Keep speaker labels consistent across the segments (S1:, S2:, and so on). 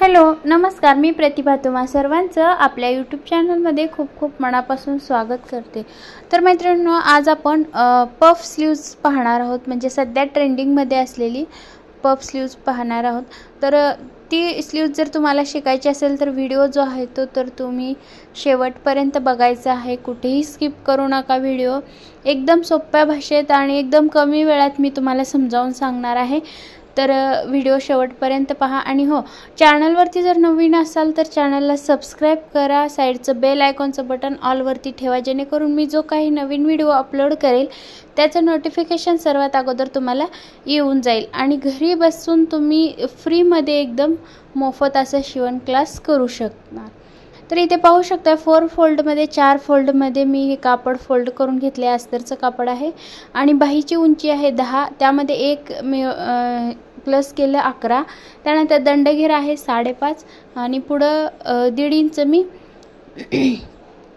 S1: Hello नमस्कार, मी प्रतिभा तुम्हा सर्वांचं आपल्या यूट्यूब चॅनलमध्ये खूप खूप मनापासून स्वागत करते। तर मैत्रिणींनो, आज आपण पफ स्लीव्ज पाहणार आहोत, म्हणजे सध्या ट्रेंडिंगमध्ये असलेली पफ स्लीव्ज पाहणार आहोत। तर ती स्लीव्ज जर तुम्हाला शिकायची असेल तर व्हिडिओ जो आहे तो तुम्ही शेवटपर्यंत बघायचा आहे, कुठेही स्किप करू नका। व्हिडिओ एकदम सोप्या भाषेत आणि एकदम कमी वेळात मी तुम्हाला समजावून सांगणार आहे, तर व्हिडिओ शेवटपर्यंत पहा। आणि हो, चॅनलवरती जर नवीन असाल तर चॅनलला सबस्क्राइब करा, साईडचं बेल आयकॉनचं बटन ऑल वरती ठेवा, जेणेकरून मी जो काही नवीन व्हिडिओ अपलोड करेल त्याचं नोटिफिकेशन सर्वात अगोदर तुम्हाला येऊन जाईल आणि घरी बसून तुम्ही फ्रीमध्ये एकदम मोफत असं शिवण क्लास करू शकता। तर इथे पाहू शकता 4 फोल्डमध्ये 4 फोल्डमध्ये मी हे कापड फोल्ड करून घेतले। अस्तरचं कापड आहे आणि बाहीची उंची आहे 10, त्यामध्ये एक मी प्लस केलं 11, त्यानंतर दंडघेर आहे 5.5 आणि पुढं 1.5 इंच मी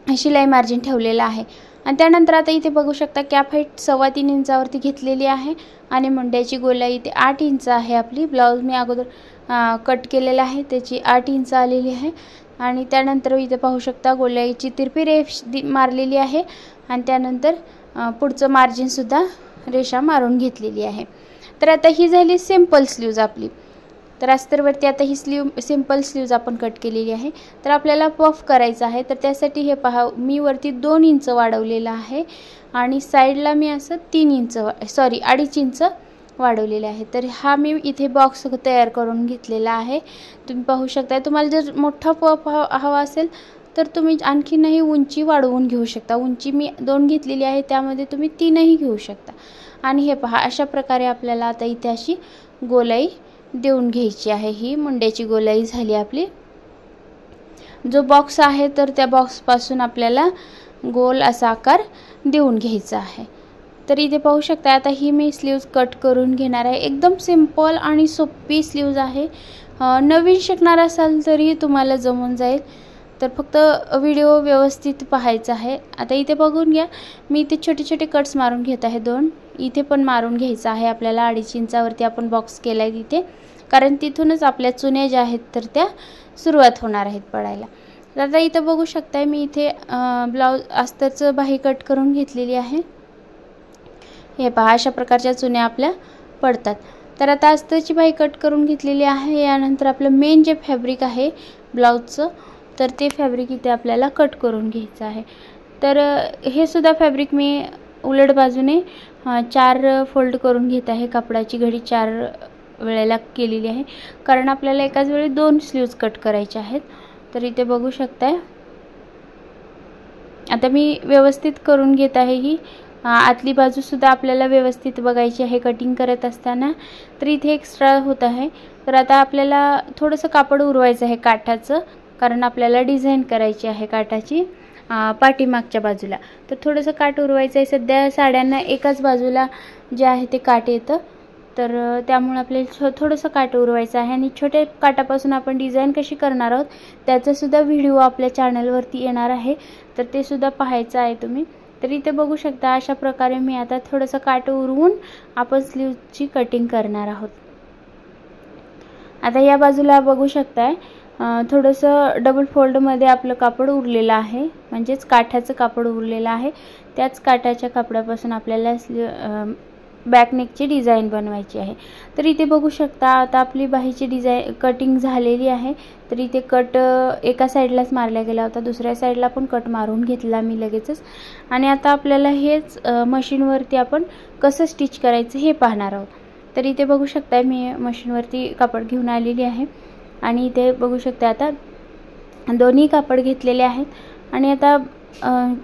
S1: शिलाई मार्जिन ठेवलेलं आहे। आणि त्यानंतर आता इथे बघू शकता कॅप हाईट 3.25 इंचावरती घेतलेली आहे आणि मुंड्याची गोलाई इथे 8 इंच आहे। आपली ब्लाउज मी अगोदर कट केलेला आहे, त्याची 8 इंच आलेली आहे। आणि त्यानंतर इथे पाहू शकता गोलाईची तिरपी रेष मारलेली आहे आणि त्यानंतर पुढचं मार्जिन सुद्धा रेषा मारून घेतलेली आहे। तर आता ही झाली सिंपल स्लीव्ज आपली। तर अस्तरवरती आता ही सिंपल स्लीव्ज आपण कट केलेली आहे। तर आपल्याला पफ करायचं आहे, तर त्यासाठी हे पहा, मी वरती 2 इंच वाढवलेलं आहे आणि साईडला मी असं 2.5 इंच वाढवलेले आहे। तर हा मी इथे बॉक्स तयार करून घेतलेला आहे, तुम्ही पाहू शकता। तुम्हाला जर मोठा पफ हवा असेल तर तुम्ही आणखीनही उंची वाढवून घेऊ शकता। उंची मी 2 घेतलेली आहे, त्यामध्ये तुम्ही 3ही घेऊ शकता। आणि हे पहा, अशा प्रकारे आपल्याला आता इथे अशी गोलाई देऊन घ्यायची आहे। ही मुंड्याची गोलाई झाली आपली। जो बॉक्स आहे तर त्या बॉक्सपासून आपल्याला गोल असा आकार देऊन घ्यायचा आहे। तर इथे पाहू शकता आता ही मी स्लीव्ज कट करून घेणार आहे। एकदम सिंपल आणि सोपी स्लीव्ज आहे, नवीन शिकणार असाल तरी तुम्हाला जमून जाईल। तर फक्त व्हिडिओ व्यवस्थित पाहायचा आहे। आता इथे बघून घ्या, मी इथे छोटे छोटे कट्स मारून घेत आहे 2, इथे पण मारून घ्यायचा आहे आपल्याला। 2.5 इंचावरती आपण बॉक्स केला आहे तिथे, कारण तिथूनच आपल्या चुन्या ज्या आहेत तर त्या सुरुवात होणार आहेत पडायला। आता इथे बघू शकता मी इथे ब्लाउज अस्तरचं बाही कट करून घेतलेली आहे। हे पहा, अशा प्रकारच्या चुन्या आपल्या पडतात। तर आता अस्तरची बाही कट करून घेतलेली आहे। यानंतर आपलं मेन जे फॅब्रिक आहे ब्लाउजचं, तर ते फॅब्रिक इथे आपल्याला कट करून घ्यायचं आहे। तर हे सुद्धा फॅब्रिक मी उलट बाजूने 4 फोल्ड करून घेत आहे। कापडाची घडी 4 वेळेला केलेली आहे, कारण आपल्याला एकाच वेळी 2 स्लीव्ज कट करायचे आहेत। तर इथे बघू शकताय आता मी व्यवस्थित करून घेत आहे। ही आतली बाजू सुद्धा आपल्याला व्यवस्थित बघायची आहे कटिंग करत असताना। तर इथे एक्स्ट्रा होत आहे, तर आता आपल्याला थोडंसं कापड उरवायचं आहे काठाचं, कारण आपल्याला डिझाईन करायची आहे काठाची पाठीमागच्या बाजूला। तर थोडंसं काठ उरवायचं आहे। सध्या साड्यांना एकाच बाजूला जे आहे ते काठ येतं, तर त्यामुळे आपल्याला थोडंसं काठ उरवायचं आहे। आणि छोट्या काठापासून आपण डिझाईन कशी करणार आहोत त्याचा सुद्धा व्हिडिओ आपल्या चॅनलवरती येणार आहे, तर ते सुद्धा पाहायचं आहे तुम्ही। तर इथे बघू शकता अशा प्रकारे मी आता थोडंसं काठ उरवून आपण स्लीव्जची कटिंग करणार आहोत। आता या बाजूला बघू शकताय थोडंसं डबल फोल्डमध्ये आपलं कापड उरलेलं आहे, म्हणजेच काठाचं कापड उरलेलं आहे। त्याच काठाच्या कापडापासून आपल्याला बॅकनेकची डिझाईन बनवायची आहे। तर इथे बघू शकता आता आपली बाहीची डिझाईन कटिंग झालेली आहे। तर इथे कट एका साईडलाच मारला गेला होता, दुसऱ्या साईडला पण कट मारून घेतला मी लगेचच। आणि आता आपल्याला हेच मशीनवरती आपण कसं स्टिच करायचं हे पाहणार आहोत। तर इथे बघू शकता मी मशीनवरती कापड घेऊन आलेली आहे आणि इथे बघू शकता आता दोन्ही कापड घेतलेले आहेत। आणि आता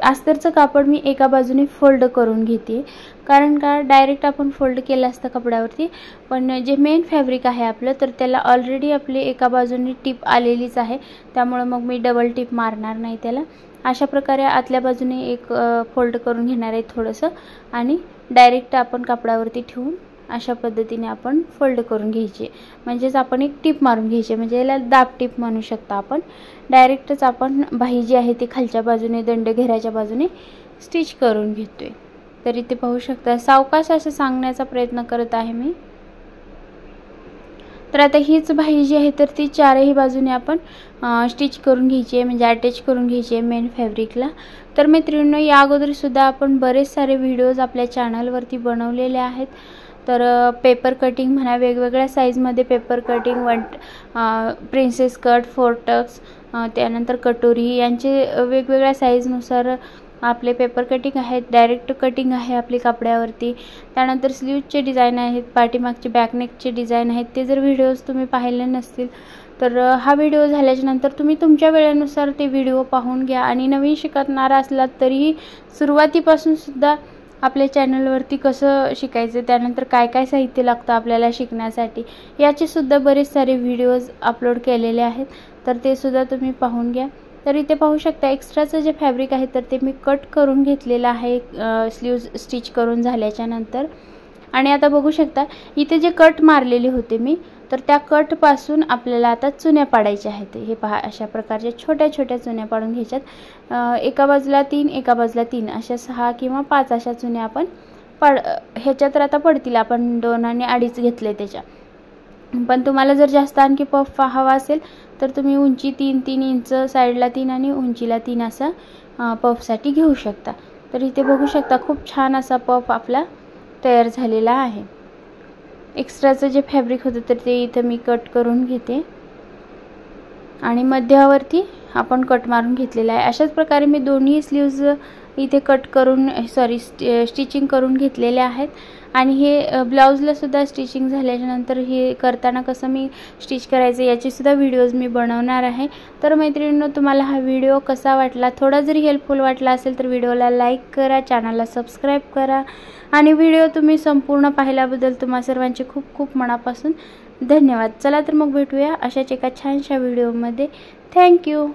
S1: अस्तरचं कापड मी एका बाजूने फोल्ड करून घेते, कारण का डायरेक्ट आपण फोल्ड केलं असतं कपड्यावरती, पण जे मेन फॅब्रिक आहे आपलं तर त्याला ऑलरेडी आपली एका बाजूने टिप आलेलीच आहे, त्यामुळे मग मी डबल टिप मारणार नाही त्याला। अशा प्रकारे आतल्या बाजूने एक फोल्ड करून घेणार आहे थोडंसं आणि डायरेक्ट आपण कपड्यावरती ठेवून अशा पद्धतीने आपण फोल्ड करून घ्यायचे, म्हणजेच आपण एक टिप मारून घ्यायची, म्हणजे याला दाब टिप म्हणू शकता आपण। डायरेक्टच आपण बाही जी आहे ती खालच्या बाजूने दंडघेराच्या बाजूने स्टिच करून घेतोय। तर इथे पाहू शकता सावकाश असं सांगण्याचा प्रयत्न करत आहे मी। तर आता हीच बाही जी आहे तर ती चारही बाजूने आपण स्टिच करून घ्यायची आहे, म्हणजे अटॅच करून घ्यायची आहे मेन फॅब्रिकला। तर मैत्रिणींनो, या अगोदर सुद्धा आपण बरेच सारे व्हिडिओज आपल्या चॅनलवरती बनवलेले आहेत। तर पेपर कटिंग म्हणा, वेगवेगळ्या साईजमध्ये paper cutting, princess cut, 4 tucks, त्यानंतर कटोरी, यांचे वेगवेगळ्या साईजनुसार आपले पेपर कटिंग आहेत, डायरेक्ट कटिंग आहे आपली कपड्यावरती, त्यानंतर स्लीव्जचे डिझाईन आहेत, पाठीमागचे बॅकनेकचे डिझाईन आहेत। ते जर व्हिडिओज तुम्ही पाहिले नसतील तर हा व्हिडिओ झाल्याच्यानंतर तुम्ही तुमच्या वेळेनुसार ते व्हिडिओ पाहून घ्या। आणि नवीन शिकणारा असलात तरीही सुरुवातीपासून सुद्धा आपल्या चॅनलवरती कसं शिकायचं, त्यानंतर काय काय साहित्य लागतं आपल्याला शिकण्यासाठी, याचे सुद्धा बरेच सारे व्हिडिओज अपलोड केलेले आहेत। तर ते सुद्धा तुम्ही पाहून घ्या। तर इथे पाहू शकता एक्स्ट्राचं जे फॅब्रिक आहे तर ते मी कट करून घेतलेलं आहे स्लीव्ज स्टिच करून झाल्याच्या नंतर। आणि आता बघू शकता इथे जे कट मारलेले होते मी, तर त्या कटपासून आपल्याला आता चुन्या पाडायच्या आहेत। हे पहा, अशा प्रकारच्या छोट्या छोट्या चुन्या पाडून घ्यायच्यात। एका बाजूला 3, एका बाजूला 3, अशा 6 किंवा 5 अशा चुन्या आपण ह्याच्या तर आता पडतील, आपण 2 आणि 2.5 घेतले त्याच्या। पण तुम्हाला जर जास्त आणखी पफ हवा असेल तर तुम्ही उंची 3 इंच, साईडला 3 आणि उंचीला 3 असा पफसाठी घेऊ शकता। तर इथे बघू शकता खूप छान असा पफ आपला तयार झालेला आहे। एक्स्ट्राचं जे फॅब्रिक होतं तर ते इथे मी कट करून घेते आणि मध्यावरती आपण कट मारून घेतलेला आहे। अशाच प्रकारे मी दोन्ही स्लीव्ज इथे कट करून स्टिचिंग करून घेतलेले आहेत। आणि हे ब्लाउजला सुद्धा स्टिचिंग झाल्यानंतर हे करताना कसं मी स्टिच करायचं याचे सुद्धा व्हिडिओज मी बनवणार आहे। तर मैत्रिणींनो, तुम्हाला हा व्हिडिओ कसा वाटला, थोडा जरी हेल्पफुल वाटला असेल तर व्हिडिओला लाईक करा, चॅनलला सबस्क्राईब करा आणि व्हिडिओ तुम्ही संपूर्ण पाहिल्याबद्दल तुम्हा सर्वांचे खूप खूप मनापासून धन्यवाद। चला तर मग भेटूया अशाच एका छानशा व्हिडिओमध्ये। थँक्यू।